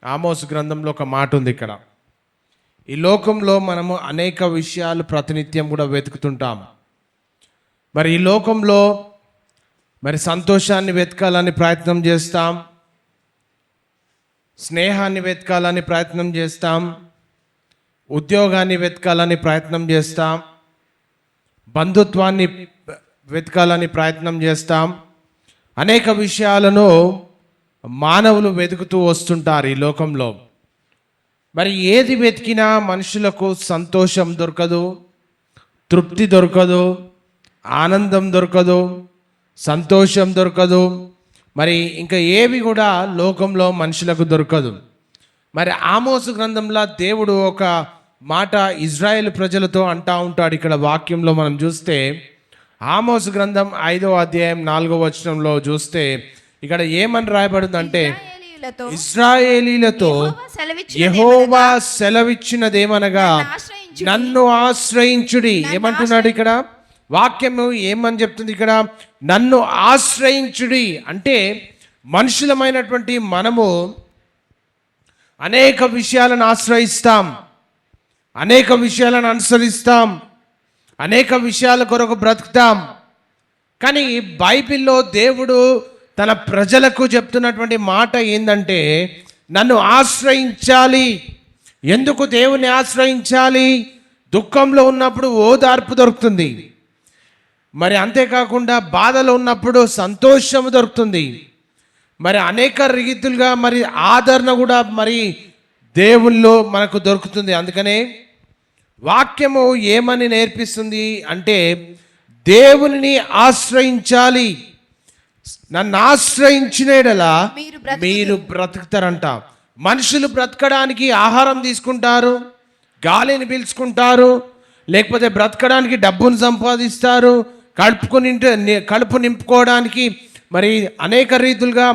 ఆమోసు గ్రంథంలో ఒక మాట ఉంది ఇక్కడ. ఈ లోకంలో మనము అనేక విషయాలు ప్రతినిత్యం కూడా వెతుకుతుంటాం. మరి ఈ లోకంలో మరి సంతోషాన్ని వెతకాలని ప్రయత్నం చేస్తాం, స్నేహాన్ని వెతకాలని ప్రయత్నం చేస్తాం, ఉద్యోగాన్ని వెతకాలని ప్రయత్నం చేస్తాం, బంధుత్వాన్ని వెతకాలని ప్రయత్నం చేస్తాం. అనేక విషయాలను మానవులు వెతుకుతూ వస్తుంటారు ఈ లోకంలో. మరి ఏది వెతికినా మనుషులకు సంతోషం దొరకదు, తృప్తి దొరకదు, ఆనందం దొరకదు, సంతోషం దొరకదు. మరి ఇంకా ఏవి కూడా లోకంలో మనుషులకు దొరకదు. మరి ఆమోసు గ్రంథంలో దేవుడు ఒక మాట ఇజ్రాయేల్ ప్రజలతో అంటా ఉంటాడు. ఇక్కడ వాక్యంలో మనం చూస్తే ఆమోసు గ్రంథం 5వ అధ్యాయం 4వ వచనంలో చూస్తే ఇక్కడ ఏమని రాయబడిందంటే, ఇశ్రాయేలీలతో యెహోవా సెలవిచ్చినదేమనగా నన్ను ఆశ్రయించుడి. ఏమంటున్నాడు ఇక్కడ వాక్యము? ఏమని చెప్తుంది ఇక్కడ? నన్ను ఆశ్రయించుడి అంటే మనుషులమైనటువంటి మనము అనేక విషయాలను ఆశ్రయిస్తాం, అనేక విషయాలను అనుసరిస్తాం, అనేక విషయాల కొరకు బ్రతుకుతాం. కానీ బైబిల్లో దేవుడు తన ప్రజలకు చెప్తున్నటువంటి మాట ఏంటంటే, నన్ను ఆశ్రయించాలి. ఎందుకు దేవుని ఆశ్రయించాలి? దుఃఖంలో ఉన్నప్పుడు ఓదార్పు దొరుకుతుంది. మరి అంతేకాకుండా బాధలో ఉన్నప్పుడు సంతోషం దొరుకుతుంది. మరి అనేక రీతులుగా మరి ఆదరణ కూడా మరి దేవుల్లో మనకు దొరుకుతుంది. అందుకనే వాక్యము ఏమని నేర్పిస్తుంది అంటే, దేవుని ఆశ్రయించాలి. నన్ను ఆశ్రయించిన యెడల మీరు బ్రతుకుతారంట. మనుషులు బ్రతకడానికి ఆహారం తీసుకుంటారు, గాలిని పీల్చుకుంటారు, లేకపోతే బ్రతకడానికి డబ్బును సంపాదిస్తారు, కడుపు నింపుకోవడానికి మరి అనేక రీతులుగా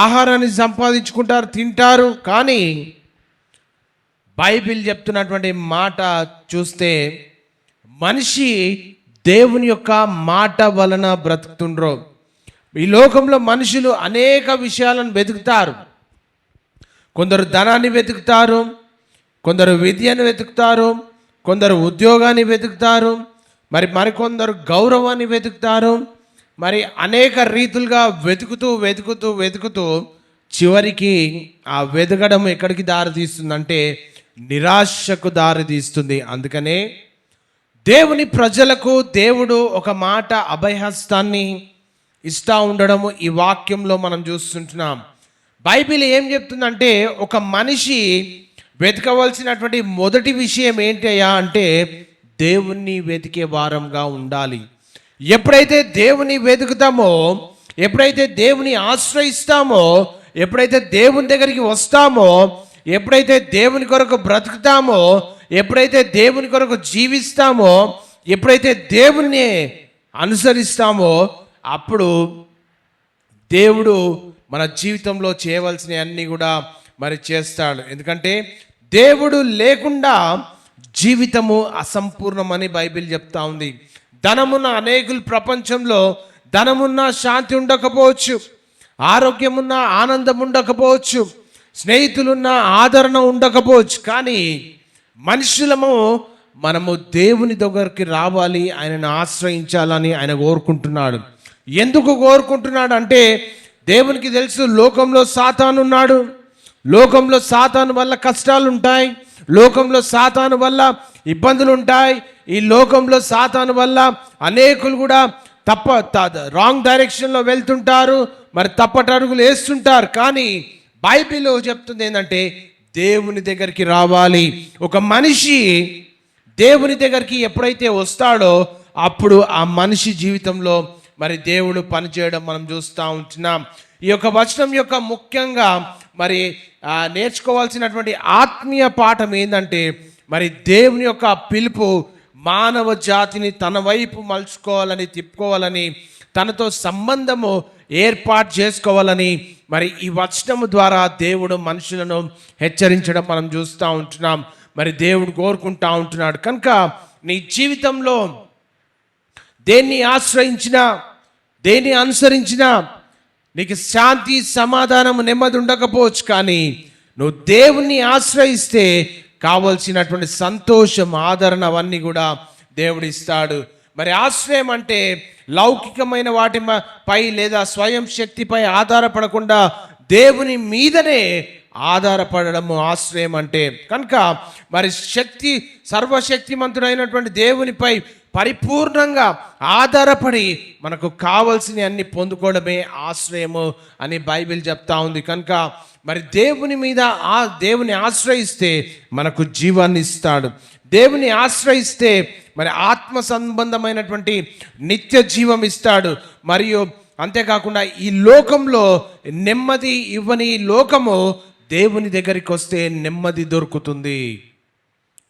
ఆహారాన్ని సంపాదించుకుంటారు, తింటారు. కానీ బైబిల్ చెప్తున్నటువంటి మాట చూస్తే మనిషి దేవుని యొక్క మాట వలన బ్రతుకుతుండ్రో. ఈ లోకంలో మనుషులు అనేక విషయాలను వెతుకుతారు. కొందరు ధనాన్ని వెతుకుతారు, కొందరు విద్యను వెతుకుతారు, కొందరు ఉద్యోగాన్ని వెతుకుతారు, మరికొందరు గౌరవాన్ని వెతుకుతారు. మరి అనేక రీతులుగా వెతుకుతూ వెతుకుతూ వెతుకుతూ చివరికి ఆ వెతకడం ఎక్కడికి దారి తీస్తుందంటే నిరాశకు దారి తీస్తుంది. అందుకనే దేవుని ప్రజలకు దేవుడు ఒక మాట అభయహస్తాన్ని ఇస్తూ ఉండడము ఈ వాక్యంలో మనం చూస్తుంటున్నాం. బైబిల్ ఏం చెప్తుందంటే, ఒక మనిషి వెతకవలసినటువంటి మొదటి విషయం ఏంటయ్యా అంటే దేవుణ్ణి వెతికే వారంగా ఉండాలి. ఎప్పుడైతే దేవుని వెతుకుతామో, ఎప్పుడైతే దేవుని ఆశ్రయిస్తామో, ఎప్పుడైతే దేవుని దగ్గరికి వస్తామో, ఎప్పుడైతే దేవుని కొరకు బ్రతుకుతామో, ఎప్పుడైతే దేవుని కొరకు జీవిస్తామో, ఎప్పుడైతే దేవుని అనుసరిస్తామో, అప్పుడు దేవుడు మన జీవితంలో చేయవలసినవి అన్నీ కూడా మరి చేస్తాడు. ఎందుకంటే దేవుడు లేకుండా జీవితము అసంపూర్ణమని బైబిల్ చెప్తా ఉంది. ధనమున్న అనేకులు ప్రపంచంలో ధనమున్న శాంతి ఉండకపోవచ్చు, ఆరోగ్యమున్న ఆనందం ఉండకపోవచ్చు, స్నేహితులున్న ఆదరణ ఉండకపోవచ్చు. కానీ మనము దేవుని దగ్గరికి రావాలి, ఆయనను ఆశ్రయించాలని ఆయన కోరుకుంటున్నాడు. ఎందుకు కోరుకుంటున్నాడు అంటే దేవునికి తెలుసు లోకంలో సాతాను ఉన్నాడు, లోకంలో సాతాను వల్ల కష్టాలు ఉంటాయి, లోకంలో సాతాను వల్ల ఇబ్బందులు ఉంటాయి, ఈ లోకంలో సాతాను వల్ల అనేకులు కూడా రాంగ్ డైరెక్షన్లో వెళ్తుంటారు, మరి తప్పటడుగులు వేస్తుంటారు. కానీ బైబిల్ చెప్తుంది ఏంటంటే దేవుని దగ్గరికి రావాలి. ఒక మనిషి దేవుని దగ్గరికి ఎప్పుడైతే వస్తాడో అప్పుడు ఆ మనిషి జీవితంలో మరి దేవుడు పనిచేయడం మనం చూస్తూ ఉంటున్నాం. ఈ యొక్క వచనం యొక్క ముఖ్యంగా మరి నేర్చుకోవాల్సినటువంటి ఆత్మీయ పాఠం ఏంటంటే, మరి దేవుని యొక్క పిలుపు మానవ జాతిని తన వైపు మలుచుకోవాలని, తిప్పుకోవాలని, తనతో సంబంధము ఏర్పాటు చేసుకోవాలని మరి ఈ వచనము ద్వారా దేవుడు మనుషులను హెచ్చరించడం మనం చూస్తూ ఉంటున్నాం. మరి దేవుడు కోరుకుంటా ఉంటున్నాడు. కనుక నీ జీవితంలో దేన్ని ఆశ్రయించినా, దేన్ని అనుసరించినా నీకు శాంతి, సమాధానం, నెమ్మది ఉండకపోవచ్చు. కానీ నువ్వు దేవుణ్ణి ఆశ్రయిస్తే కావలసినటువంటి సంతోషం, ఆదరణ అవన్నీ కూడా దేవుడు ఇస్తాడు. మరి ఆశ్రయం అంటే లౌకికమైన వాటి పై లేదా స్వయం శక్తిపై ఆధారపడకుండా దేవుని మీదనే ఆధారపడము ఆశ్రయం అంటే. కనుక మరి సర్వశక్తిమంతుడైనటువంటి దేవునిపై పరిపూర్ణంగా ఆధారపడి మనకు కావలసిన అన్ని పొందుకోవడమే ఆశ్రయము అని బైబిల్ చెప్తా ఉంది. కనుక మరి దేవుని ఆశ్రయిస్తే మనకు జీవాన్ని ఇస్తాడు. దేవుని ఆశ్రయిస్తే మరి ఆత్మ సంబంధమైనటువంటి నిత్య జీవం ఇస్తాడు. మరియు అంతేకాకుండా ఈ లోకంలో నెమ్మది ఇవ్వని లోకము దేవుని దగ్గరికి వస్తే నెమ్మది దొరుకుతుంది.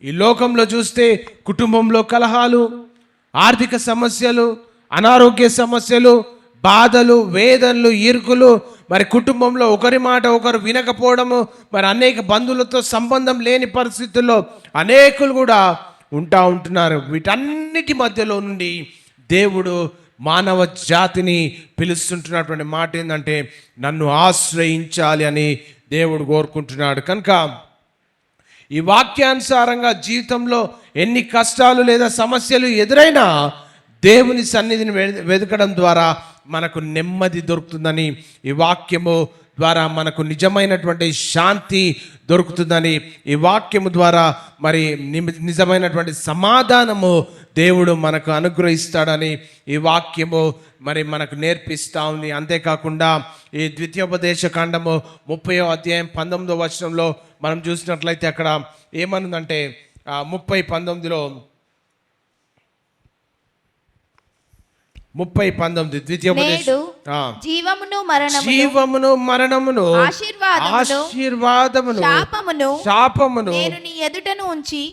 ఈ లోకంలో చూస్తే కుటుంబంలో కలహాలు, ఆర్థిక సమస్యలు, అనారోగ్య సమస్యలు, బాధలు, వేదనలు, ఇరుకులు, మరి కుటుంబంలో ఒకరి మాట ఒకరు వినకపోవడము, మరి అనేక బంధువులతో సంబంధం లేని పరిస్థితుల్లో అనేకులు కూడా ఉంటున్నారు. వీటన్నిటి మధ్యలో నుండి దేవుడు మానవ జాతిని పిలుస్తుంటున్నటువంటి మాట ఏంటంటే నన్ను ఆశ్రయించాలి అని దేవుడు కోరుకుంటున్నాడు. కనుక ఈ వాక్యానుసారంగా జీవితంలో ఎన్ని కష్టాలు లేదా సమస్యలు ఎదురైనా దేవుని సన్నిధిని వెతకడం ద్వారా మనకు నెమ్మది దొరుకుతుందని, ఈ వాక్యము ద్వారా మనకు నిజమైనటువంటి శాంతి దొరుకుతుందని, ఈ వాక్యము ద్వారా మరి నిజమైనటువంటి సమాధానము దేవుడు మనకు అనుగ్రహిస్తాడని ఈ వాక్యము మరి మనకు నేర్పిస్తూ ఉంది. అంతేకాకుండా ఈ ద్వితీయోపదేశ కాండము 30వ అధ్యాయం 19వ వచనంలో మనం చూసినట్లయితే అక్కడ ఏమనుందంటే 30:19లో 30:19 ద్వితీయోపదేశం జీవమును మరణమును ఆశీర్వాదమును శాపమును నేను నీ ఎదుటను ఉంచి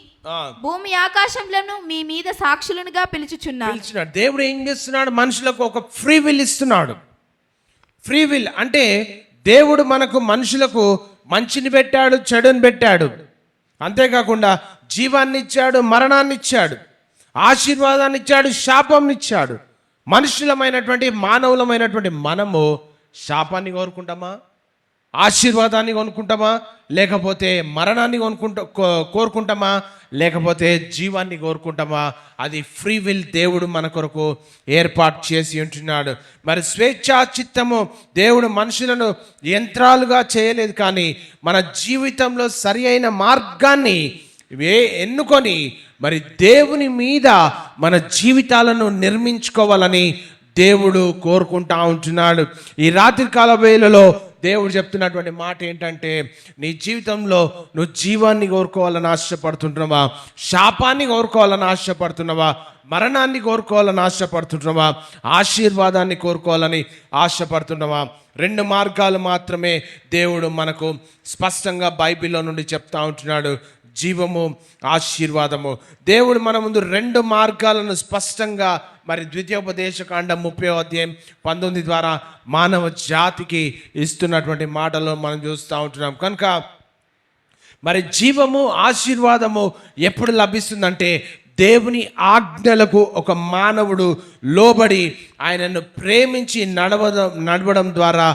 భూమి ఆకాశములను మీ మీద సాక్షులుగా పిలుచుచున్నాను. దేవుడు ఏం చేస్తున్నాడు? మనుషులకు ఒక ఫ్రీ విల్ ఇస్తున్నాడు. ఫ్రీ విల్ అంటే దేవుడు మనకు మనుషులకు మంచిని పెట్టాడు, చెడుని పెట్టాడు. అంతేకాకుండా జీవాన్ని ఇచ్చాడు, మరణాన్ని ఇచ్చాడు, ఆశీర్వాదాన్ని ఇచ్చాడు, శాపాన్ని ఇచ్చాడు. మనుషులమైనటువంటి మానవులమైనటువంటి మనము శాపాన్ని కోరుకుంటామా, ఆశీర్వాదాన్ని కొనుక్కుంటామా, లేకపోతే మరణాన్ని కోరుకుంటామా, లేకపోతే జీవాన్ని కోరుకుంటామా? అది ఫ్రీ విల్ దేవుడు మన కొరకు ఏర్పాటు చేసి ఉంటున్నాడు. మరి స్వేచ్ఛా చిత్తము దేవుడు మనుషులను యంత్రాలుగా చేయలేదు, కానీ మన జీవితంలో సరి అయిన మార్గాన్ని ఎన్నుకొని మరి దేవుని మీద మన జీవితాలను నిర్మించుకోవాలని దేవుడు కోరుకుంటా ఉంటున్నాడు. ఈ రాత్రికాల వేళలో దేవుడు చెప్తున్నటువంటి మాట ఏంటంటే నీ జీవితంలో నువ్వు జీవాన్ని కోరుకోవాలని ఆశపడుతుంటున్నావా, శాపాన్ని కోరుకోవాలని ఆశపడుతున్నావా, మరణాన్ని కోరుకోవాలని ఆశపడుతుంటున్నావా, ఆశీర్వాదాన్ని కోరుకోవాలని ఆశపడుతున్నావా? 2 మార్గాలు మాత్రమే దేవుడు మనకు స్పష్టంగా బైబిల్లో నుండి చెప్తా ఉంటున్నాడు. జీవము, ఆశీర్వాదము. దేవుడు మన ముందు 2 మార్గాలను స్పష్టంగా మరి ద్వితీయోపదేశ కాండం 30వ అధ్యాయం 19 ద్వారా మానవ జాతికి ఇస్తున్నటువంటి మాటలు మనం చూస్తూ ఉంటున్నాం. కనుక మరి జీవము, ఆశీర్వాదము ఎప్పుడు లభిస్తుందంటే దేవుని ఆజ్ఞలకు ఒక మానవుడు లోబడి ఆయనను ప్రేమించి నడవడం ద్వారా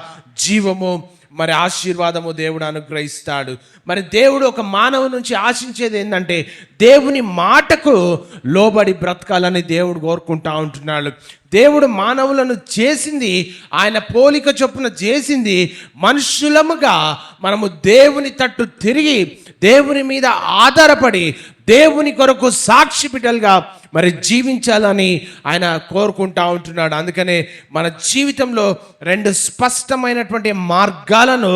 జీవము మరి ఆశీర్వాదము దేవుడు అనుగ్రహిస్తాడు. మరి దేవుడు ఒక మానవు నుంచి ఆశించేది ఏంటంటే దేవుని మాటకు లోబడి బ్రతకాలని దేవుడు కోరుకుంటా ఉంటున్నాడు. దేవుడు మానవులను చేసింది ఆయన పోలిక చొప్పున చేసింది మనుషులముగా మనము దేవుని తట్టు తిరిగి దేవుని మీద ఆధారపడి దేవుని కొరకు సాక్షి బిడ్డలుగా మరి జీవించాలని ఆయన కోరుకుంటా ఉంటున్నాడు. అందుకనే మన జీవితంలో 2 స్పష్టమైనటువంటి మార్గాలను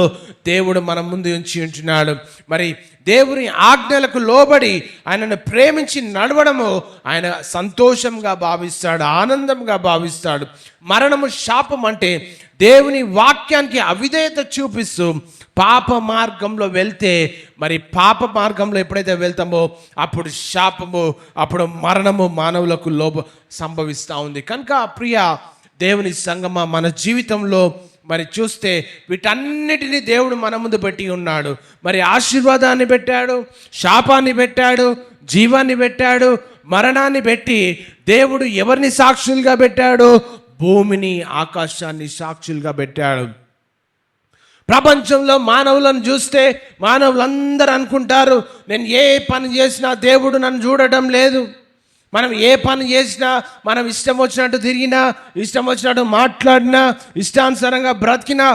దేవుడు మన ముందు ఉంచి ఉంటున్నాడు. మరి దేవుని ఆజ్ఞలకు లోబడి ఆయనను ప్రేమించి నడవడము ఆయన సంతోషంగా భావిస్తాడు, ఆనందంగా భావిస్తాడు. మరణము, శాపం అంటే దేవుని వాక్యానికి అవిధేయత చూపిస్తూ పాప మార్గంలో వెళ్తే మరి పాప మార్గంలో ఎప్పుడైతే వెళ్తామో అప్పుడు శాపము, అప్పుడు మరణము మానవులకు సంభవిస్తూ ఉంది. కనుక ప్రియ దేవుని సంగమ, మన జీవితంలో మరి చూస్తే వీటన్నిటినీ దేవుడు మన ముందు పెట్టి ఉన్నాడు. మరి ఆశీర్వాదాన్ని పెట్టాడు, శాపాన్ని పెట్టాడు, జీవాన్ని పెట్టాడు, మరణాన్ని పెట్టి దేవుడు ఎవరిని సాక్షులుగా పెట్టాడు? భూమిని, ఆకాశాన్ని సాక్షులుగా పెట్టాడు. ప్రపంచంలో మానవులను చూస్తే మానవులందరూ అనుకుంటారు, నేను ఏ పని చేసినా దేవుడు నన్ను చూడటం లేదు. మనం ఏ పని చేసినా, మనం ఇష్టం వచ్చినట్టు తిరిగినా, ఇష్టం వచ్చినట్టు మాట్లాడినా, ఇష్టానుసారంగా బ్రతికినా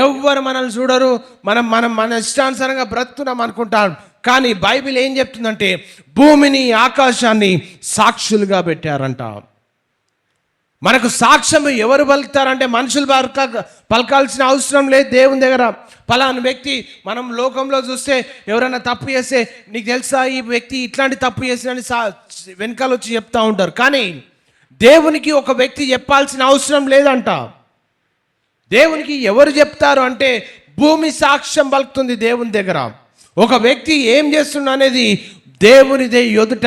ఎవ్వరు మనల్ని చూడరు. మనం మనం మన ఇష్టానుసారంగా బ్రతుకున్నాం అనుకుంటాం. కానీ బైబిల్ ఏం చెప్తుందంటే భూమిని ఆకాశాన్ని సాక్షులుగా పెట్టారంట. మనకు సాక్ష్యం ఎవరు పలుకుతారంటే మనుషులు పలకాల్సిన అవసరం లేదు దేవుని దగ్గర. ఫలానా వ్యక్తి, మనం లోకంలో చూస్తే ఎవరైనా తప్పు చేస్తే, నీకు తెలుసా ఈ వ్యక్తి ఇట్లాంటి తప్పు చేసినని వెనకాల వచ్చి చెప్తా ఉంటారు. కానీ దేవునికి ఒక వ్యక్తి చెప్పాల్సిన అవసరం లేదంట. దేవునికి ఎవరు చెప్తారు అంటే భూమి సాక్ష్యం పలుకుతుంది దేవుని దగ్గర. ఒక వ్యక్తి ఏం చేస్తున్నా అనేది దేవునిదే ఎదుట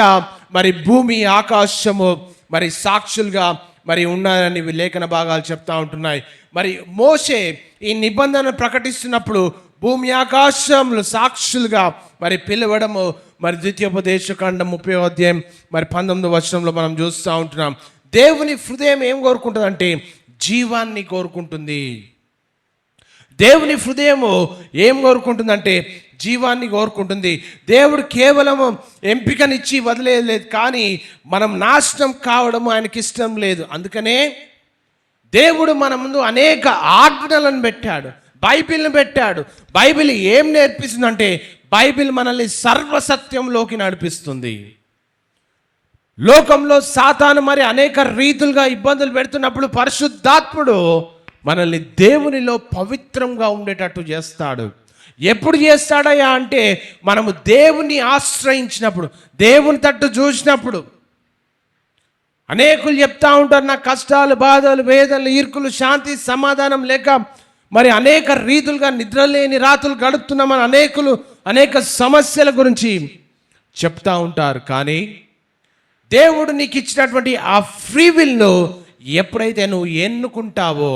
మరి భూమి ఆకాశము మరి సాక్షులుగా మరి ఉన్నారని లేఖన భాగాలు చెప్తా ఉంటున్నాయి. మరి మోషే ఈ నిబంధన ప్రకటిస్తున్నప్పుడు భూమి ఆకాశంలో సాక్షులుగా మరి పిలవడము మరి ద్వితీయోపదేశకాండం 30వ అధ్యాయం మరి 19వ వచనంలో మనం చూస్తూ ఉంటున్నాం. దేవుని హృదయం ఏం కోరుకుంటుందంటే జీవాన్ని కోరుకుంటుంది. దేవుని హృదయము ఏం కోరుకుంటుందంటే జీవాన్ని కోరుకుంటుంది. దేవుడు కేవలం ఎంపికనిచ్చి వదిలేదు, కానీ మనం నాశనం కావడం ఆయనకి ఇష్టం లేదు. అందుకనే దేవుడు మన ముందు అనేక ఆజ్ఞలను పెట్టాడు, బైబిల్ని పెట్టాడు. బైబిల్ ఏం నేర్పిస్తుందంటే బైబిల్ మనల్ని సర్వసత్యంలోకి నడిపిస్తుంది. లోకంలో సాతాను మరి అనేక రీతులుగా ఇబ్బందులు పెడుతున్నప్పుడు పరిశుద్ధాత్ముడు మనల్ని దేవునిలో పవిత్రంగా ఉండేటట్టు చేస్తాడు. ఎప్పుడు చేస్తాడయ్యా అంటే మనము దేవుని ఆశ్రయించినప్పుడు, దేవుని తట్టు చూసినప్పుడు. అనేకులు చెప్తా ఉంటారు, నా కష్టాలు, బాధలు, వేదనలు, ఇరుకులు, శాంతి, సమాధానం లేక మరి అనేక రీతులుగా నిద్రలేని రాత్రులు గడుపుతున్నామని అనేక సమస్యల గురించి చెప్తా ఉంటారు. కానీ దేవుడు నీకు ఇచ్చినటువంటి ఆ ఫ్రీ విల్ను ఎప్పుడైతే నువ్వు ఎన్నుకుంటావో,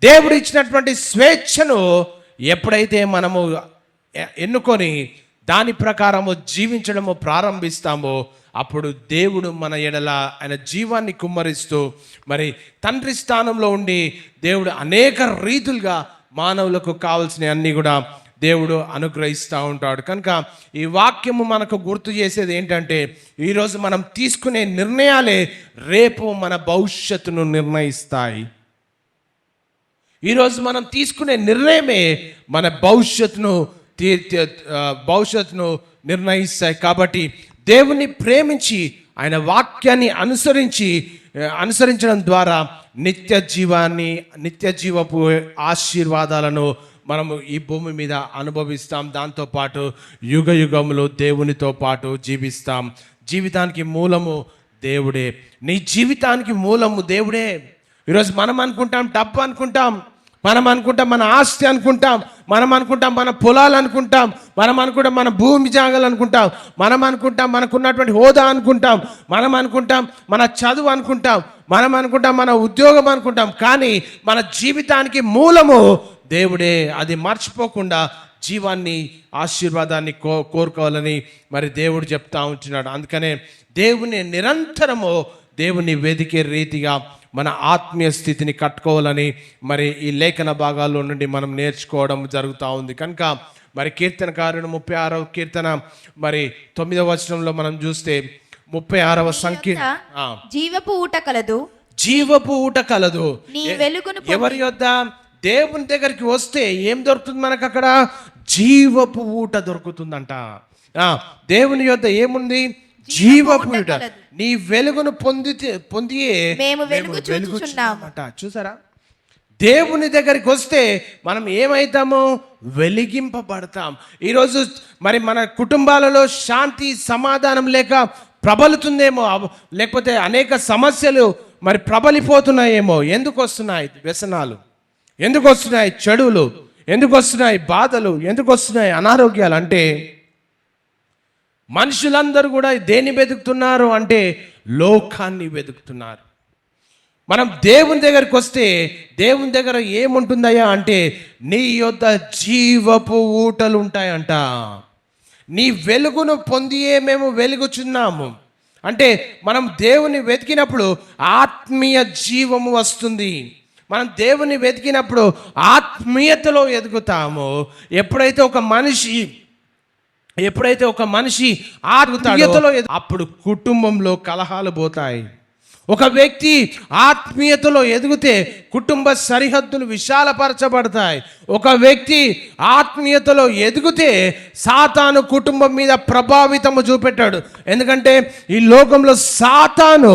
దేవుడు ఇచ్చినటువంటి స్వేచ్ఛను ఎప్పుడైతే మనము ఎన్నుకొని దాని ప్రకారము జీవించడము ప్రారంభిస్తామో, అప్పుడు దేవుడు మన ఎడల ఆయన జీవాన్ని కుమ్మరిస్తూ మరి తండ్రి స్థానంలో ఉండి దేవుడు అనేక రీతులుగా మానవులకు కావాల్సిన అన్నీ కూడా దేవుడు అనుగ్రహిస్తూ ఉంటాడు. కనుక ఈ వాక్యము మనకు గుర్తు చేసేది ఏంటంటే ఈరోజు మనం తీసుకునే నిర్ణయాలే రేపు మన భవిష్యత్తును నిర్ణయిస్తాయి. ఈరోజు మనం తీసుకునే నిర్ణయమే మన భవిష్యత్తును నిర్ణయిస్తాయి. కాబట్టి దేవుని ప్రేమించి ఆయన వాక్యాన్ని అనుసరించడం ద్వారా నిత్య జీవపు ఆశీర్వాదాలను మనము ఈ భూమి మీద అనుభవిస్తాం. దాంతోపాటు యుగ యుగములు దేవునితో పాటు జీవిస్తాం. జీవితానికి మూలము దేవుడే. నీ జీవితానికి మూలము దేవుడే. ఈరోజు మనం అనుకుంటాం డబ్బు అనుకుంటాం, మనం అనుకుంటాం మన ఆస్తి అనుకుంటాం, మనం అనుకుంటాం మన పొలాలు అనుకుంటాం, మనం అనుకుంటాం మన భూమి జాగాలు అనుకుంటాం, మనం అనుకుంటాం మనకున్నటువంటి హోదా అనుకుంటాం, మనం అనుకుంటాం మన చదువు అనుకుంటాం, మనం అనుకుంటాం మన ఉద్యోగం అనుకుంటాం. కానీ మన జీవితానికి మూలము దేవుడే. అది మర్చిపోకుండా జీవాన్ని, ఆశీర్వాదాన్ని కోరుకోవాలని మరి దేవుడు చెప్తా ఉంటున్నాడు. అందుకనే దేవుని నిరంతరము దేవుని వెదికే రీతిగా మన ఆత్మీయ స్థితిని కట్టుకోవాలని మరి ఈ లేఖన భాగాల్లో నుండి మనం నేర్చుకోవడం జరుగుతూ ఉంది. కనుక మరి కీర్తనకారుడు 36వ కీర్తన మరి 9వ వచనంలో మనం చూస్తే 36వ జీవపు ఊట కలదు, జీవపు ఊట కలదు. నీ వెలుగును ఎవరి యొద్ద? దేవుని దగ్గరికి వస్తే ఏం దొరుకుతుంది మనకు? అక్కడ జీవపు ఊట దొరుకుతుందంట. దేవుని యొద్ద ఏముంది? జీవపు ఊట. నీ వెలుగును పొందియే మేము వెలుగుచున్నామంట. చూసారా? దేవుని దగ్గరికి వస్తే మనం ఏమైతామో? వెలిగింపబడతాం. ఈరోజు మరి మన కుటుంబాలలో శాంతి సమాధానం లేక ప్రబలుతుందేమో, లేకపోతే అనేక సమస్యలు మరి ప్రబలిపోతున్నాయేమో. ఎందుకు వస్తున్నాయి వ్యసనాలు? ఎందుకు వస్తున్నాయి చెడులు? ఎందుకు వస్తున్నాయి బాధలు? ఎందుకు వస్తున్నాయి అనారోగ్యాలు? అంటే మనుషులందరూ కూడా దేన్ని వెతుకుతున్నారు అంటే లోకాన్ని వెతుకుతున్నారు. మనం దేవుని దగ్గరికి వస్తే దేవుని దగ్గర ఏముంటుందయ్యా అంటే నీ యొద్ద జీవపు ఊటలు ఉంటాయంట. నీ వెలుగును పొందియే మేము వెలుగుచున్నాము అంటే మనం దేవుని వెతికినప్పుడు ఆత్మీయ జీవము వస్తుంది. మనం దేవుని వెతికినప్పుడు ఆత్మీయతలో ఎదుగుతామో, ఎప్పుడైతే ఒక మనిషి ఆత్మీయతలో అప్పుడు కుటుంబంలో కలహాలు పోతాయి. ఒక వ్యక్తి ఆత్మీయతలో ఎదిగితే కుటుంబ సరిహద్దులు విశాలపరచబడతాయి. ఒక వ్యక్తి ఆత్మీయతలో ఎదిగితే సాతాను కుటుంబం మీద ప్రభావితము చూపెట్టాడు. ఎందుకంటే ఈ లోకంలో సాతాను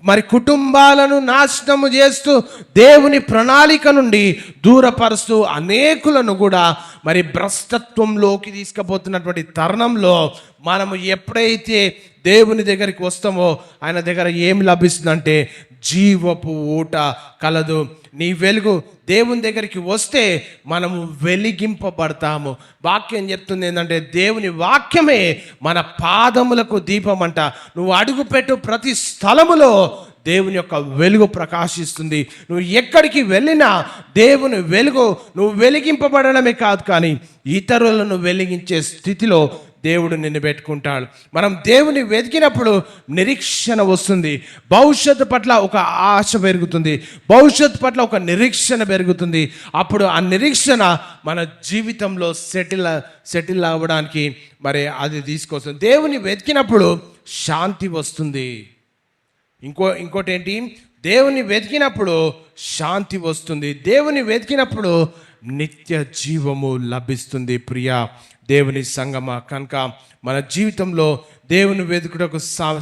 మరి కుటుంబాలను నాశనము చేస్తూ దేవుని ప్రణాళిక నుండి దూరపరుస్తూ అనేకులను కూడా మరి భ్రష్టత్వంలోకి తీసుకుపోతున్నటువంటి తరుణంలో మనము ఎప్పుడైతే దేవుని దగ్గరికి వస్తామో ఆయన దగ్గర ఏం లభిస్తుందంటే జీవపు ఊట కలదు. నీ వెలుగు దేవుని దగ్గరికి వస్తే మనము వెలిగింపబడతాము. వాక్యం చెప్తుంది ఏంటంటే దేవుని వాక్యమే మన పాదములకు దీపం అంట. నువ్వు అడుగుపెట్టు ప్రతి స్థలములో దేవుని యొక్క వెలుగు ప్రకాశిస్తుంది. నువ్వు ఎక్కడికి వెళ్ళినా దేవుని వెలుగు నువ్వు వెలిగింపబడడమే కాదు, కానీ ఇతరులను వెలిగించే స్థితిలో దేవుడు నిన్ను పెట్టుకుంటాడు. మనం దేవుని వెతికినప్పుడు నిరీక్షణ వస్తుంది. భవిష్యత్తు పట్ల ఒక ఆశ పెరుగుతుంది, భవిష్యత్తు పట్ల ఒక నిరీక్షణ పెరుగుతుంది. అప్పుడు ఆ నిరీక్షణ మన జీవితంలో సెటిల్ అవ్వడానికి మరి అది తీసుకొస్తుంది. దేవుని వెతికినప్పుడు శాంతి వస్తుంది. ఇంకోటి ఏంటి, దేవుని వెతికినప్పుడు శాంతి వస్తుంది. దేవుని వెతికినప్పుడు నిత్య జీవము లభిస్తుంది. ప్రియా దేవుని సంగమా, కనుక మన జీవితంలో దేవుని వెతుకుటకు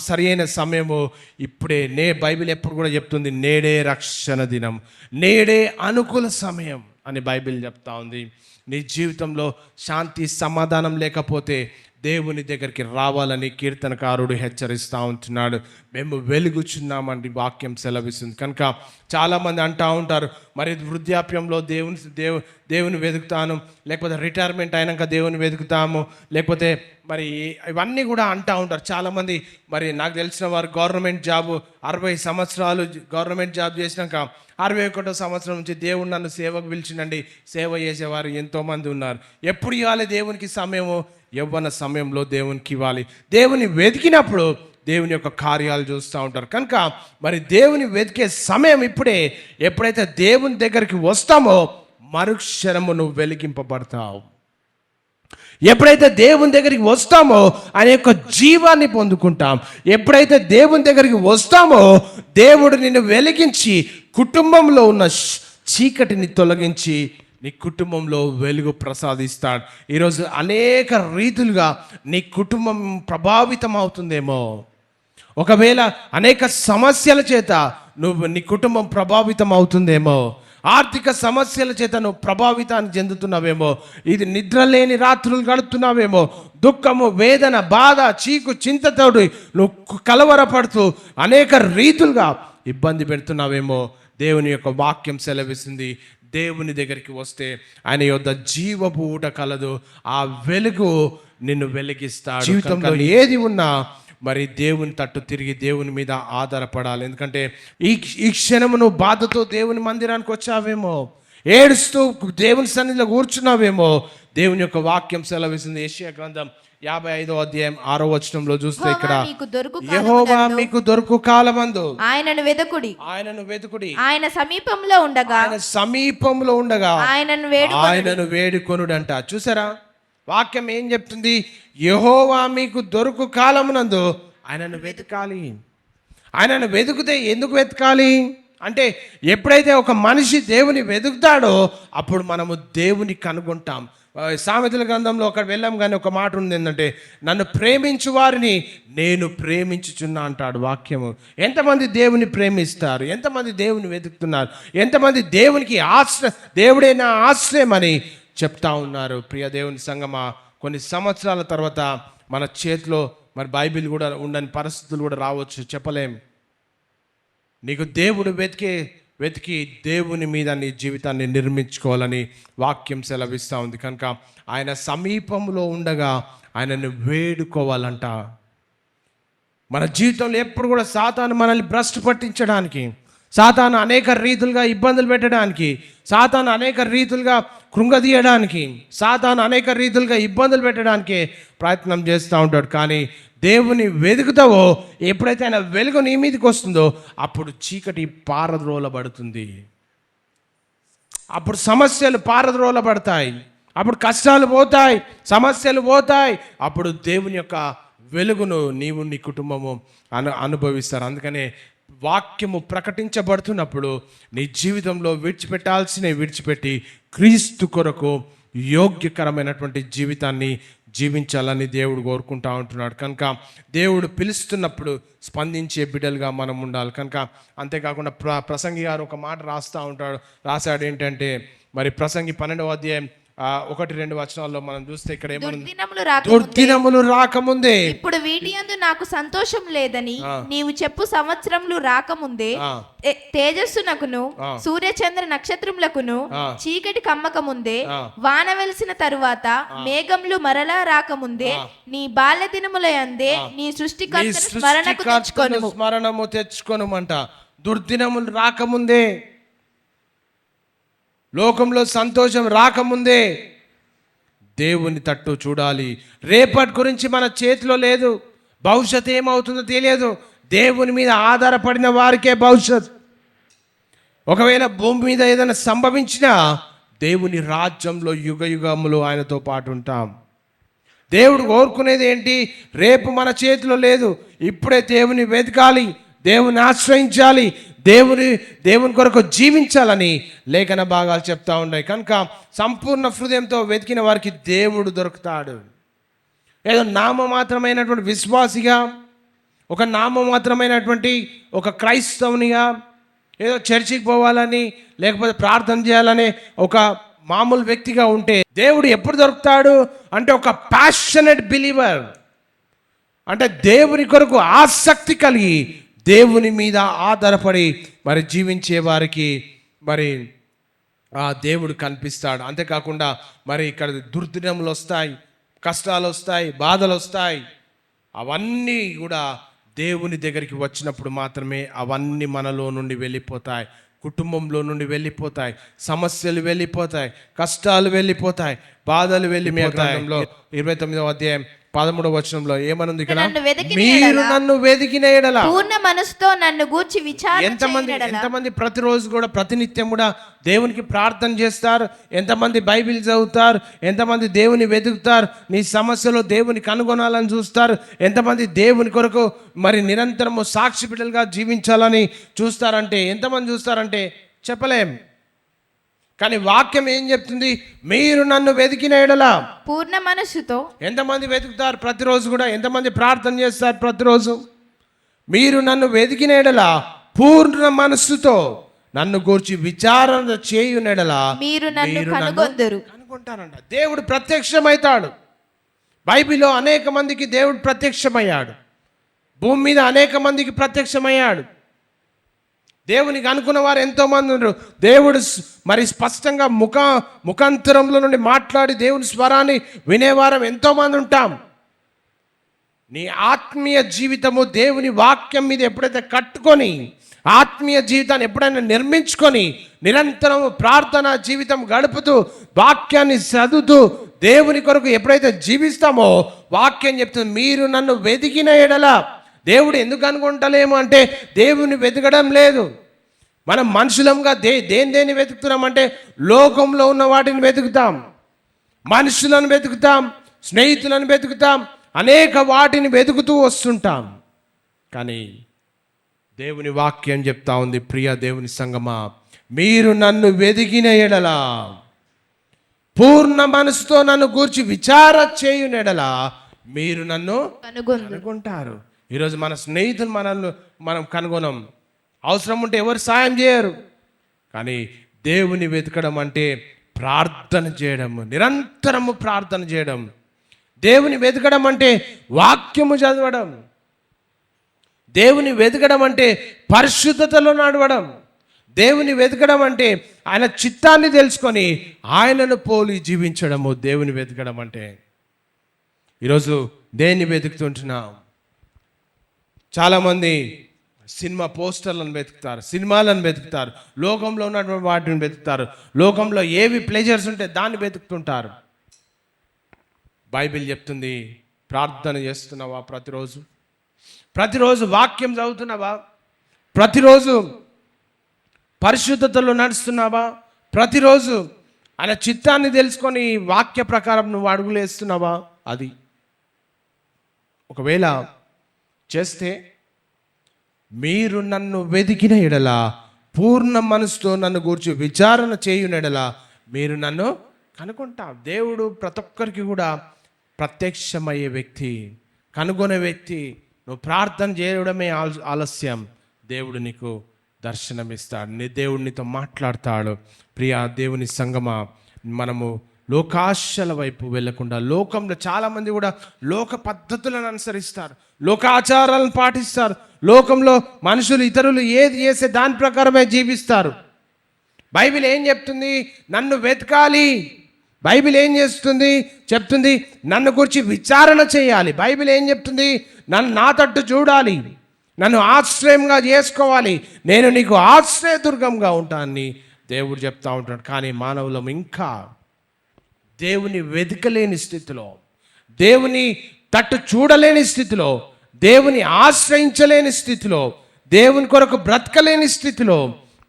సరైన సమయము ఇప్పుడే. బైబిల్ ఎప్పుడు కూడా చెప్తుంది, నేడే రక్షణ దినం, నేడే అనుకూల సమయం అని బైబిల్ చెప్తా ఉంది. నీ జీవితంలో శాంతి సమాధానం లేకపోతే దేవుని దగ్గరికి రావాలని కీర్తనకారుడు హెచ్చరిస్తూ ఉంటున్నాడు. మేము వెలుగుచున్నామండి వాక్యం సెలవిస్తుంది. కనుక చాలామంది అంటూ ఉంటారు, మరి వృద్ధాప్యంలో దేవుని వెతుకుతాను, లేకపోతే రిటైర్మెంట్ అయినాక దేవుని వెతుకుతాము, లేకపోతే మరి ఇవన్నీ కూడా అంటూ ఉంటారు చాలామంది. మరి నాకు తెలిసిన వారు గవర్నమెంట్ జాబు 60 సంవత్సరాలు గవర్నమెంట్ జాబ్ చేసినాక 61వ సంవత్సరం నుంచి దేవుడు నన్ను సేవకు పిలిచిండండి, సేవ చేసేవారు ఎంతోమంది ఉన్నారు. ఎప్పుడు ఇవ్వాలి దేవునికి సమయము? యవ్వన సమయంలో దేవునికి ఇవ్వాలి. దేవుని వెతికినప్పుడు దేవుని యొక్క కార్యాలు చూస్తూ ఉంటారు. కనుక మరి దేవుని వెతికే సమయం ఇప్పుడే. ఎప్పుడైతే దేవుని దగ్గరికి వస్తామో మరుక్షణము నువ్వు వెలిగింపబడతావు. ఎప్పుడైతే దేవుని దగ్గరికి వస్తామో ఆయన యొక్క జీవాన్ని పొందుకుంటాం. ఎప్పుడైతే దేవుని దగ్గరికి వస్తామో దేవుడు నిన్ను వెలిగించి కుటుంబంలో ఉన్న చీకటిని తొలగించి నీ కుటుంబంలో వెలుగు ప్రసాదిస్తాడు. ఈరోజు అనేక రీతులుగా నీ కుటుంబం ప్రభావితం అవుతుందేమో. ఒకవేళ అనేక సమస్యల చేత నీ కుటుంబం ప్రభావితం అవుతుందేమో. ఆర్థిక సమస్యల చేత నువ్వు ప్రభావితాన్ని చెందుతున్నావేమో. ఇది నిద్రలేని రాత్రులు గడుపుతున్నావేమో. దుఃఖము, వేదన, బాధ, చీకు, చింతతోడు నువ్వు కలవరపడుతూ అనేక రీతులుగా ఇబ్బంది పెడుతున్నావేమో. దేవుని యొక్క వాక్యం సెలవిస్తుంది, దేవుని దగ్గరికి వస్తే ఆయన యొద్ద జీవపు ఊట కలదు. ఆ వెలుగు నిన్ను వెలిగిస్తాడు. జీవితంలో ఏది ఉన్నా మరి దేవుని తట్టు తిరిగి దేవుని మీద ఆధారపడాలి. ఎందుకంటే ఈ క్షణము నువ్వు బాధతో దేవుని మందిరానికి వచ్చావేమో, ఏడుస్తూ దేవుని సన్నిధిలో కూర్చున్నావేమో. దేవుని యొక్క వాక్యం సెలవిస్తుంది. యెషయా గ్రంథం 55వ అధ్యాయం 6వ వచనంలో చూస్తే ఇక్కడ యెహోవా మీకు దొరుకు కాలమందు ఆయనను వెతుకుడి, ఆయన సమీపంలో ఉండగా ఆయనను వేడుకొనుడంట. చూసారా వాక్యం ఏం చెప్తుంది? యెహోవా మీకు దొరుకు కాలమునందు ఆయనను వెతకాలి. ఆయనను వెతుకుతే ఎందుకు వెతకాలి అంటే, ఎప్పుడైతే ఒక మనిషి దేవుని వెతుకుతాడో అప్పుడు మనము దేవుని కనుగొంటాం. సామెతల గ్రంథంలో అక్కడ వెళ్ళాం, కానీ ఒక మాట ఉంది ఏంటంటే, నన్ను ప్రేమించు వారిని నేను ప్రేమించుచున్నా అంటాడు వాక్యము. ఎంతమంది దేవుని ప్రేమిస్తారు? ఎంతమంది దేవుని వెతుకుతున్నారు? ఎంతమంది దేవునికి దేవుడే నా ఆశ్రయం అని చెప్తా ఉన్నారు? ప్రియ దేవుని సంగమా, కొన్ని సంవత్సరాల తర్వాత మన చేతిలో మరి బైబిల్ కూడా ఉండని పరిస్థితులు కూడా రావచ్చు, చెప్పలేం. నీకు దేవుడు వెతికి దేవుని మీద నీ జీవితాన్ని నిర్మించుకోవాలని వాక్యం సెలవిస్తూ ఉంది. కనుక ఆయన సమీపంలో ఉండగా ఆయనను వేడుకోవాలంట. మన జీవితంలో ఎప్పుడు కూడా సాతాను మనల్ని భ్రష్టు పట్టించడానికి, సాతాను అనేక రీతులుగా ఇబ్బందులు పెట్టడానికి, సాతాను అనేక రీతులుగా కృంగదీయడానికి, సాతాను అనేక రీతులుగా ఇబ్బందులు పెట్టడానికి ప్రయత్నం చేస్తూ ఉంటాడు. కానీ దేవుని వెతుకుతావో, ఎప్పుడైతే ఆయన వెలుగు నీ మీదకి వస్తుందో అప్పుడు చీకటి పారద్రోలబడుతుంది. అప్పుడు సమస్యలు పారద్రోలబడతాయి, అప్పుడు కష్టాలు పోతాయి, సమస్యలు పోతాయి. అప్పుడు దేవుని యొక్క వెలుగును నీవు నీ కుటుంబము అనుభవిస్తారు. అందుకనే వాక్యము ప్రకటించబడుతున్నప్పుడు నీ జీవితంలో విడిచిపెట్టాల్సినవి విడిచిపెట్టి క్రీస్తు కొరకు యోగ్యకరమైనటువంటి జీవితాన్ని జీవించాలని దేవుడు కోరుకుంటా ఉంటున్నాడు. కనుక దేవుడు పిలుస్తున్నప్పుడు స్పందించే బిడ్డలుగా మనం ఉండాలి. కనుక అంతేకాకుండా ప్రసంగి గారు ఒక మాట రాశాడు ఏంటంటే, మరి ప్రసంగి 12వ అధ్యాయం 1-2 వచనాల్లో మనం చూస్తే ఇక్కడ దుర్దినములు రాకముందే ఇప్పుడు వీటి యందు నాకు సంతోషం లేదని నీవు చెప్పు సంవత్సరములు రాకముందే తేజస్సునకును సూర్యచంద్ర నక్షత్రములకును చీకటి కమ్మకముందే వాన వెలిసిన తరువాత మేఘములు మరలా రాకముందే నీ బాల్య దినముల యందే నీ సృష్టికర్తను స్మరణము తెచ్చుకొనుమంట. దుర్దినములు రాకముందే, లోకంలో సంతోషం రాకముందే దేవుని తట్టు చూడాలి. రేపటి గురించి మన చేతిలో లేదు, భవిష్యత్తు ఏమవుతుందో తెలియదు. దేవుని మీద ఆధారపడిన వారికే భవిష్యత్. ఒకవేళ భూమి మీద ఏదైనా సంభవించినా దేవుని రాజ్యంలో యుగ యుగములు ఆయనతో పాటు ఉంటాం. దేవుడు కోరుకునేది ఏంటి? రేపు మన చేతిలో లేదు, ఇప్పుడే దేవుని వెతకాలి, దేవుని ఆశ్రయించాలి, దేవుని కొరకు జీవించాలని లేఖన భాగాలు చెప్తా ఉన్నాయి. కనుక సంపూర్ణ హృదయంతో వెతికిన వారికి దేవుడు దొరుకుతాడు. ఏదో నామమాత్రమైనటువంటి విశ్వాసిగా, ఒక నామమాత్రమైనటువంటి ఒక క్రైస్తవునిగా, ఏదో చర్చికి పోవాలని లేకపోతే ప్రార్థన చేయాలని ఒక మామూలు వ్యక్తిగా ఉంటే దేవుడు ఎప్పుడు దొరుకుతాడు అంటే, ఒక ప్యాషనెట్ బిలీవర్, అంటే దేవుని కొరకు ఆసక్తి కలిగి దేవుని మీద ఆధారపడి మరి జీవించే వారికి మరి ఆ దేవుడు కనిపిస్తాడు. అంతేకాకుండా మరి ఇక్కడ దుర్దినములు వస్తాయి, కష్టాలు వస్తాయి, బాధలు వస్తాయి. అవన్నీ కూడా దేవుని దగ్గరికి వచ్చినప్పుడు మాత్రమే అవన్నీ మనలో నుండి వెళ్ళిపోతాయి, కుటుంబంలో నుండి వెళ్ళిపోతాయి, సమస్యలు వెళ్ళిపోతాయి, కష్టాలు వెళ్ళిపోతాయి, బాధలు వెళ్ళిపోతాయి. 29వ అధ్యాయం 13వ వచనంలో ఏమనుంది ఇక్కడ? మీరు నన్ను వెదికిన ఎడల పూర్ణ మనసుతో నన్ను గూర్చి విచారణ. ఎంతమంది ప్రతిరోజు కూడా ప్రతినిత్యం కూడా దేవునికి ప్రార్థన చేస్తారు? ఎంతమంది బైబిల్ చదువుతారు? ఎంతమంది దేవుని వెతుకుతారు? నీ సమస్యలో దేవుని కనుగొనాలని చూస్తారు? ఎంతమంది దేవుని కొరకు మరి నిరంతరము సాక్షి బిడ్డలుగా జీవించాలని చూస్తారంటే ఎంతమంది చూస్తారంటే చెప్పలేం. కానీ వాక్యం ఏం చెప్తుంది? మీరు నన్ను వెతికిన ఎడల పూర్ణ మనస్సుతో. ఎంతమంది వెతుకుతారు ప్రతిరోజు కూడా? ఎంతమంది ప్రార్థన చేస్తారు ప్రతిరోజు? మీరు నన్ను వెతికిన ఎడల పూర్ణ మనస్సుతో నన్ను గూర్చి విచారణ చేయునెడల మీరు నన్ను కనుగొంటారంట. దేవుడు ప్రత్యక్షమవుతాడు. బైబిల్లో అనేక మందికి దేవుడు ప్రత్యక్షమయ్యాడు, భూమి మీద అనేక మందికి ప్రత్యక్షమయ్యాడు. దేవునికి అనుకున్న వారు ఎంతోమంది ఉన్నారు. దేవుడు మరి స్పష్టంగా ముఖాంతరంలో నుండి మాట్లాడి దేవుని స్వరాన్ని వినేవారం ఎంతోమంది ఉంటాం. నీ ఆత్మీయ జీవితము దేవుని వాక్యం మీద ఎప్పుడైతే కట్టుకొని, ఆత్మీయ జీవితాన్ని ఎప్పుడైనా నిర్మించుకొని, నిరంతరం ప్రార్థన జీవితం గడుపుతూ వాక్యాన్ని చదువుతూ దేవుని కొరకు ఎప్పుడైతే జీవిస్తామో వాక్యం చెప్తుంది, మీరు నన్ను వెతికిన ఎడల. దేవుడు ఎందుకు అనుకుంటలేము అంటే దేవుని వెతకడం లేదు. మనం మనుషులంగా దేన్ని వెతుకుతున్నామంటే లోకంలో ఉన్న వాటిని వెతుకుతాం, మనుషులను వెతుకుతాం, స్నేహితులను వెతుకుతాం, అనేక వాటిని వెతుకుతూ వస్తుంటాం. కానీ దేవుని వాక్యం చెప్తా ఉంది, ప్రియ దేవుని సంగమా, మీరు నన్ను వెతికిన ఎడల, పూర్ణ మనసుతో నన్ను గూర్చి విచార చేయునెడల మీరు నన్ను కనుగొంటారు. ఈరోజు మన స్నేహితులు మనం కనుగొనం, అవసరం ఉంటే ఎవరు సాయం చేయరు. కానీ దేవుని వెతకడం అంటే ప్రార్థన చేయడం, నిరంతరము ప్రార్థన చేయడం. దేవుని వెతకడం అంటే వాక్యము చదవడం. దేవుని వెతకడం అంటే పరిశుద్ధతలో నడవడం. దేవుని వెతకడం అంటే ఆయన చిత్తాన్ని తెలుసుకొని ఆయనను పోలి జీవించడము దేవుని వెతకడం అంటే. ఈరోజు దేన్ని వెతుకుతుంటున్నాం? చాలామంది సినిమా పోస్టర్లను వెతుకుతారు, సినిమాలను వెతుకుతారు, లోకంలో ఉన్నటువంటి వాటిని వెతుకుతారు, లోకంలో ఏవి ప్లెజర్స్ ఉంటే దాన్ని వెతుకుతుంటారు. బైబిల్ చెప్తుంది, ప్రార్థన చేస్తున్నావా? ప్రతిరోజు వాక్యం చదువుతున్నావా? ప్రతిరోజు పరిశుద్ధతలో నడుస్తున్నావా? ప్రతిరోజు ఆయన చిత్తాన్ని తెలుసుకొని వాక్య ప్రకారం నువ్వు అడుగులు వేస్తున్నావా? అది ఒకవేళ చేస్తే, మీరు నన్ను వెదికిన ఎడల, పూర్ణ మనసుతో నన్ను గూర్చి విచారణ చేయున ఎడల మీరు నన్ను కనుగొంటా. దేవుడు ప్రతి ఒక్కరికి కూడా ప్రత్యక్షమయ్యే వ్యక్తి, కనుగొనే వ్యక్తి. నువ్వు ప్రార్థన చేయడమే ఆలస్యం, దేవుడు నీకు దర్శనమిస్తాడు, దేవుడు నీతో మాట్లాడతాడు. ప్రియా దేవుని సంగమా, మనము లోకాశల వైపు వెళ్ళకుండా, లోకంలో చాలామంది కూడా లోక పద్ధతులను అనుసరిస్తారు, లోకాచారాలను పాటిస్తారు. లోకంలో మనుషులు ఇతరులు ఏది చేసే దాని ప్రకారమే జీవిస్తారు. బైబిల్ ఏం చెప్తుంది? నన్ను వెతకాలి. బైబిల్ ఏం చేస్తుంది? చెప్తుంది నన్ను గురించి విచారణ చేయాలి. బైబిల్ ఏం చెప్తుంది? నన్ను నా తట్టు చూడాలి, నన్ను ఆశ్రయంగా చేసుకోవాలి, నేను నీకు ఆశ్రయదుర్గంగా ఉంటానని దేవుడు చెప్తా ఉంటాడు. కానీ మానవులం ఇంకా దేవుని వెతకలేని స్థితిలో, దేవుని తట్టు చూడలేని స్థితిలో, దేవుని ఆశ్రయించలేని స్థితిలో, దేవుని కొరకు బ్రతకలేని స్థితిలో,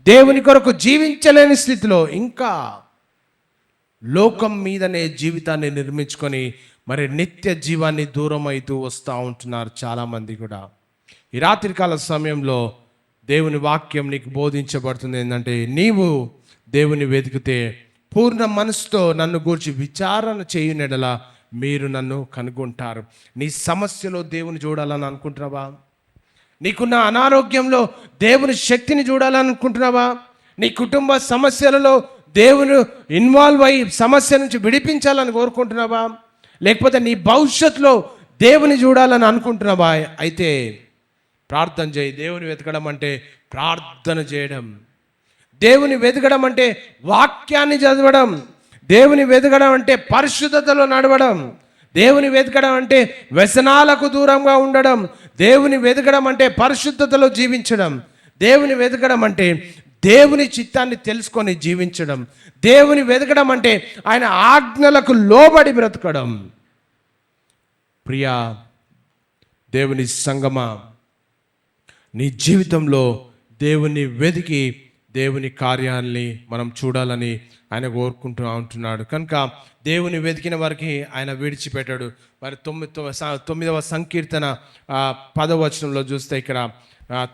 దేవుని కొరకు జీవించలేని స్థితిలో ఇంకా లోకం మీదనే జీవితాన్ని నిర్మించుకొని మరి నిత్య జీవాన్ని దూరం అవుతూ వస్తూ ఉంటున్నారు చాలామంది కూడా. ఈ రాత్రికాల సమయంలో దేవుని వాక్యం నీకు బోధించబడుతుంది ఏంటంటే, నీవు దేవుని వెతికితే పూర్ణ మనసుతో నన్ను గూర్చి విచారణ చేయునెడల మీరు నన్ను కనుగొంటారు. నీ సమస్యలో దేవుని చూడాలని అనుకుంటున్నావా? నీకున్న అనారోగ్యంలో దేవుని శక్తిని చూడాలని అనుకుంటున్నావా? నీ కుటుంబ సమస్యలలో దేవుని ఇన్వాల్వ్ అయ్యి సమస్య నుంచి విడిపించాలని కోరుకుంటున్నావా? లేకపోతే నీ భవిష్యత్తులో దేవుని చూడాలని అనుకుంటున్నావా? అయితే ప్రార్థన చేయి. దేవుని వెతకడం అంటే ప్రార్థన చేయడం, దేవుని వెతకడం అంటే వాక్యాన్ని చదవడం, దేవుని వెతకడం అంటే పరిశుద్ధతలో నడవడం, దేవుని వెతకడం అంటే వ్యసనాలకు దూరంగా ఉండడం, దేవుని వెతకడం అంటే పరిశుద్ధతలో జీవించడం, దేవుని వెతకడం అంటే దేవుని చిత్తాన్ని తెలుసుకొని జీవించడం, దేవుని వెతకడం అంటే ఆయన ఆజ్ఞలకు లోబడి బ్రతకడం. ప్రియా దేవుని సంగమా, నీ జీవితంలో దేవుని వెతికి దేవుని కార్యాలని మనం చూడాలని ఆయన కోరుకుంటూ ఉంటున్నాడు. కనుక దేవుని వెతికిన వారికి ఆయన విడిచిపెట్టాడు. మరి 9వ సంకీర్తన 10వ వచనంలో చూస్తే, ఇక్కడ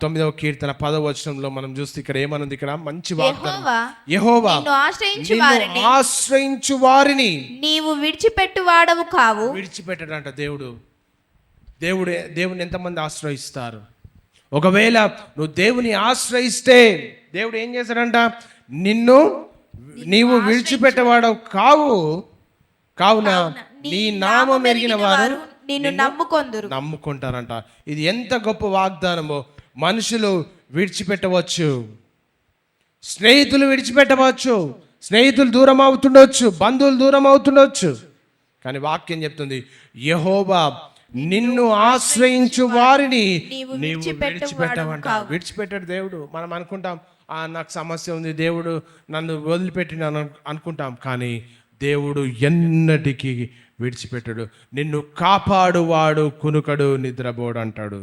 9వ కీర్తన 10వ వచనంలో మనం చూస్తే ఇక్కడ ఏమనుంది? ఇక్కడ మంచి వాగ్దానం. యెహోవా నిన్ను ఆశ్రయించు వారిని నీవు విడిచిపెట్టువాడవు కావు. విడిచిపెట్టడంట దేవుడు. దేవుని ఎంతమంది ఆశ్రయిస్తారు? ఒకవేళ నువ్వు దేవుని ఆశ్రయిస్తే దేవుడు ఏం చేశాడంట? నీవు విడిచిపెట్టేవాడవు కావున నీ నామం ఎరిగిన వారు నిన్ను నమ్ముకుంటారంట. ఇది ఎంత గొప్ప వాగ్దానమో. మనుషులు విడిచిపెట్టవచ్చు, స్నేహితులు విడిచిపెట్టవచ్చు, స్నేహితులు దూరం అవుతుండొచ్చు, బంధువులు దూరం అవుతుండొచ్చు, కానీ వాక్యం చెప్తుంది యెహోవా నిన్ను ఆశ్రయించు వారిని నీవు విడిచిపెట్టవంట. విడిచిపెట్టాడు దేవుడు. మనం అనుకుంటాం నాకు సమస్య ఉంది, దేవుడు నన్ను వదిలిపెట్టిన అనుకుంటాం, కానీ దేవుడు ఎన్నటికీ విడిచిపెట్టాడు. నిన్ను కాపాడువాడు కునుకడు నిద్రపోడు అంటాడు.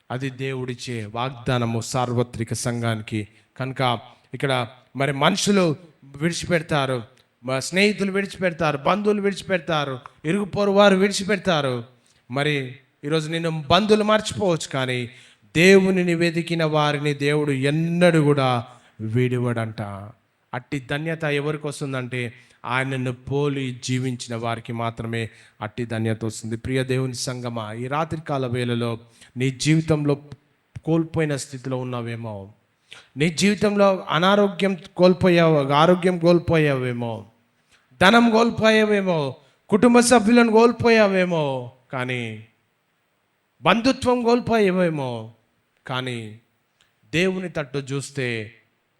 అది దేవుడిచ్చే వాగ్దానము సార్వత్రిక సంఘానికి. కనుక ఇక్కడ మరి మనుషులు విడిచిపెడతారు, స్నేహితులు విడిచిపెడతారు, బంధువులు విడిచిపెడతారు, ఇరుగు పొరుగు వారు విడిచిపెడతారు. మరి ఈరోజు నేను బంధువులు మర్చిపోవచ్చు, కానీ దేవునిని వెతికిన వారిని దేవుడు ఎన్నడూ కూడా విడివడంట. అట్టి ధన్యత ఎవరికి వస్తుందంటే ఆయనను పోలి జీవించిన వారికి మాత్రమే అట్టి ధన్యత వస్తుంది. ప్రియ దేవుని సంగమా, ఈ రాత్రికాల వేళలో నీ జీవితంలో కోల్పోయిన స్థితిలో ఉన్నావేమో, నీ జీవితంలో అనారోగ్యం కోల్పోయావు, ఆరోగ్యం కోల్పోయావేమో, ధనం కోల్పోయావేమో, కుటుంబ సభ్యులను కోల్పోయావేమో, కానీ బంధుత్వం కోల్పోయావేమో, కానీ దేవుని తట్టు చూస్తే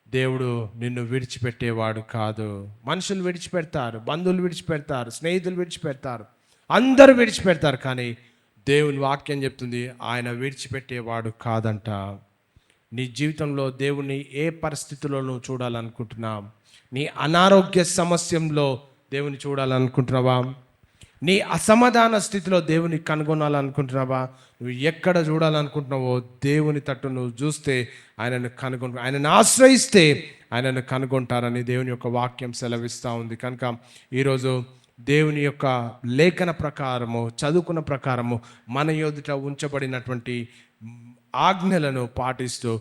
దేవుడు నిన్ను విడిచిపెట్టేవాడు కాదు. మనుషులు విడిచిపెడతారు, బంధువులు విడిచిపెడతారు, స్నేహితులు విడిచిపెడతారు, అందరూ విడిచిపెడతారు, కానీ దేవుని వాక్యం చెప్తుంది ఆయన విడిచిపెట్టేవాడు కాదంట. నీ జీవితంలో దేవుని ఏ పరిస్థితుల్లో నువ్వు చూడాలనుకుంటున్నావు? నీ అనారోగ్య సమస్యలో దేవుని చూడాలనుకుంటున్నావా? నీ అసమాధాన స్థితిలో దేవుని కనుగొనాలనుకుంటున్నావా? నువ్వు ఎక్కడ చూడాలనుకుంటున్నావో దేవుని తట్టు నువ్వు చూస్తే ఆయనను కనుగొంటు, ఆయనను ఆశ్రయిస్తే ఆయనను కనుగొంటారని దేవుని యొక్క వాక్యం సెలవిస్తూ ఉంది. కనుక ఈరోజు దేవుని యొక్క లేఖన ప్రకారము, చదువుకున్న ప్రకారము మన ఎదుట ఉంచబడినటువంటి ఆజ్ఞలను పాటిస్తూ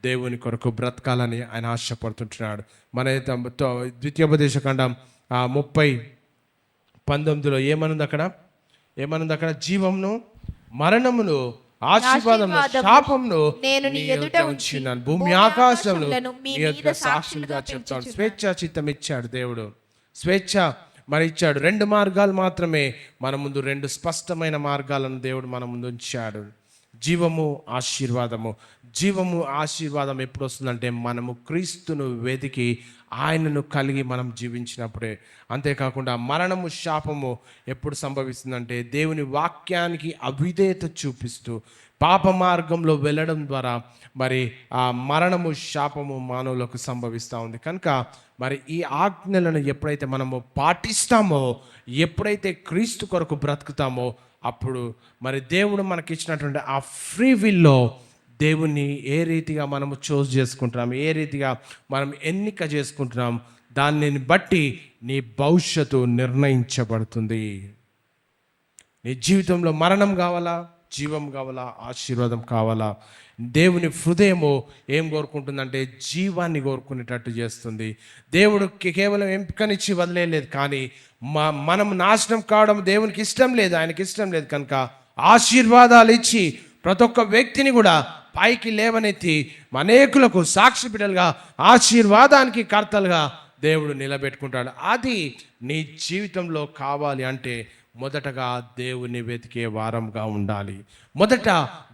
దేవుని కొరకు బ్రతకాలని ఆయన ఆశపడుతుంటున్నాడు. మన ద్వితీయోపదేశకాండం 30:19 ఏమనుంది అక్కడ? జీవమును మరణమును ఆశీర్వాదమును శాపమును నేను నీ ఎదుట ఉంచినాను, భూమి ఆకాశములను మీ యొక్క సాక్షులుగా చెప్తాను. స్వేచ్ఛ చిత్తం ఇచ్చాడు దేవుడు, స్వేచ్ఛ మరి ఇచ్చాడు. 2 మార్గాలు మాత్రమే మన ముందు, 2 స్పష్టమైన మార్గాలను దేవుడు మన ముందు ఉంచాడు. జీవము, ఆశీర్వాదము. జీవము, ఆశీర్వాదం ఎప్పుడు వస్తుందంటే మనము క్రీస్తును వెతికి ఆయనను కలిగి మనం జీవించినప్పుడే. అంతేకాకుండా మరణము, శాపము ఎప్పుడు సంభవిస్తుందంటే దేవుని వాక్యానికి అవిధేయత చూపిస్తూ పాప మార్గంలో వెళ్ళడం ద్వారా మరి ఆ మరణము, శాపము మానవులకు సంభవిస్తూ ఉంది. కనుక మరి ఈ ఆజ్ఞలను ఎప్పుడైతే మనము పాటిస్తామో, ఎప్పుడైతే క్రీస్తు కొరకు బ్రతుకుతామో, అప్పుడు మరి దేవుడు మనకిచ్చినటువంటి ఆ ఫ్రీ విల్లో దేవుణ్ణి ఏ రీతిగా మనము చూస్ చేసుకుంటున్నాం, ఏ రీతిగా మనం ఎన్నిక చేసుకుంటున్నాం, దానిని బట్టి నీ భవిష్యత్తు నిర్ణయించబడుతుంది. నీ జీవితంలో మరణం కావాలా, జీవం కావాలా, ఆశీర్వాదం కావాలా? దేవుని హృదయము ఏం కోరుకుంటుందంటే జీవాన్ని కోరుకునేటట్టు చేస్తుంది. దేవుడు కేవలం ఎంపికనిచ్చి వదిలేయలేదు, కానీ మనం నాశనం కావడం దేవునికి ఇష్టం లేదు, ఆయనకి ఇష్టం లేదు. కనుక ఆశీర్వాదాలు ఇచ్చి ప్రతి ఒక్క వ్యక్తిని కూడా పైకి లేవనెత్తి అనేకులకు సాక్షి బిడ్డలుగా, ఆశీర్వాదానికి కర్తలుగా దేవుడు నిలబెట్టుకుంటాడు. అది నీ జీవితంలో కావాలి అంటే మొదటగా దేవుని వెతికే వారంగా ఉండాలి, మొదట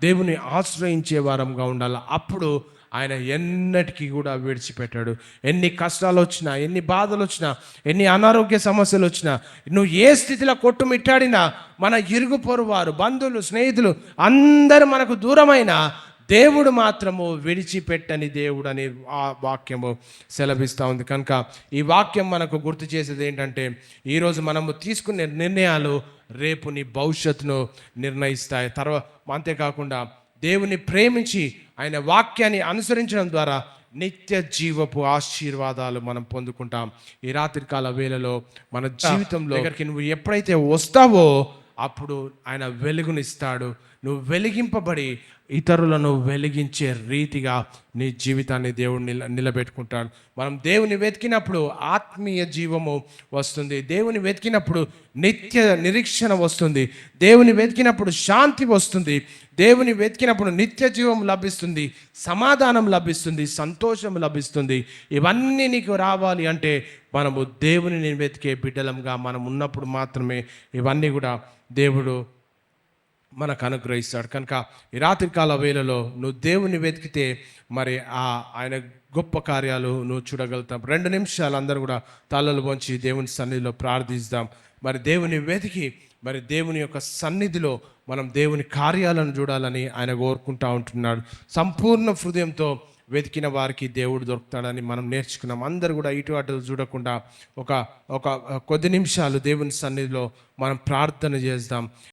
దేవుని ఆశ్రయించే వారంగా ఉండాలి. అప్పుడు ఆయన ఎన్నటికీ కూడా విడిచిపెట్టాడు. ఎన్ని కష్టాలు వచ్చినా, ఎన్ని బాధలు వచ్చినా, ఎన్ని అనారోగ్య సమస్యలు వచ్చినా, నువ్వు ఏ స్థితిలో కొట్టుమిట్టాడినా, మన ఇరుగు పొరుగు వారు, బంధువులు, స్నేహితులు అందరూ మనకు దూరమైన దేవుడు మాత్రము విడిచిపెట్టని దేవుడు అని ఆ వాక్యము సెలవిస్తూ ఉంది. కనుక ఈ వాక్యం మనకు గుర్తు చేసేది ఏంటంటే, ఈరోజు మనము తీసుకునే నిర్ణయాలు రేపు నీ భవిష్యత్తును నిర్ణయిస్తాయి. అంతేకాకుండా దేవుని ప్రేమించి ఆయన వాక్యాన్ని అనుసరించడం ద్వారా నిత్య జీవపు ఆశీర్వాదాలు మనం పొందుకుంటాం. ఈ రాత్రికాల వేళలో మన జీవితంలో దగ్గరికి నువ్వు ఎప్పుడైతే వస్తావో అప్పుడు ఆయన వెలుగునిస్తాడు. నువ్వు వెలిగింపబడి ఇతరులను వెలిగించే రీతిగా నీ జీవితాన్ని దేవుడు నిలబెట్టుకుంటాడు. మనం దేవుని వెతికినప్పుడు ఆత్మీయ జీవము వస్తుంది, దేవుని వెతికినప్పుడు నిత్య నిరీక్షణ వస్తుంది, దేవుని వెతికినప్పుడు శాంతి వస్తుంది, దేవుని వెతికినప్పుడు నిత్య జీవం లభిస్తుంది, సమాధానం లభిస్తుంది, సంతోషం లభిస్తుంది. ఇవన్నీ నీకు రావాలి అంటే మనము దేవుని వెతికే బిడ్డలంగా మనం ఉన్నప్పుడు మాత్రమే ఇవన్నీ కూడా దేవుడు మనకు అనుగ్రహిస్తాడు. కనుక ఈ రాత్రికాల వేళలో నువ్వు దేవుని వెతికితే మరి ఆయన గొప్ప కార్యాలు నువ్వు చూడగలుగుతాం. 2 నిమిషాలు అందరూ కూడా తలలు వంచి దేవుని సన్నిధిలో ప్రార్థిస్తాం. మరి దేవుని వెతికి మరి దేవుని యొక్క సన్నిధిలో మనం దేవుని కార్యాలను చూడాలని ఆయన కోరుకుంటూ ఉంటున్నాడు. సంపూర్ణ హృదయంతో వెతికిన వారికి దేవుడు దొరుకుతాడని మనం నేర్చుకున్నాం. అందరూ కూడా ఇటు అటు చూడకుండా ఒక కొద్ది నిమిషాలు దేవుని సన్నిధిలో మనం ప్రార్థన చేద్దాం.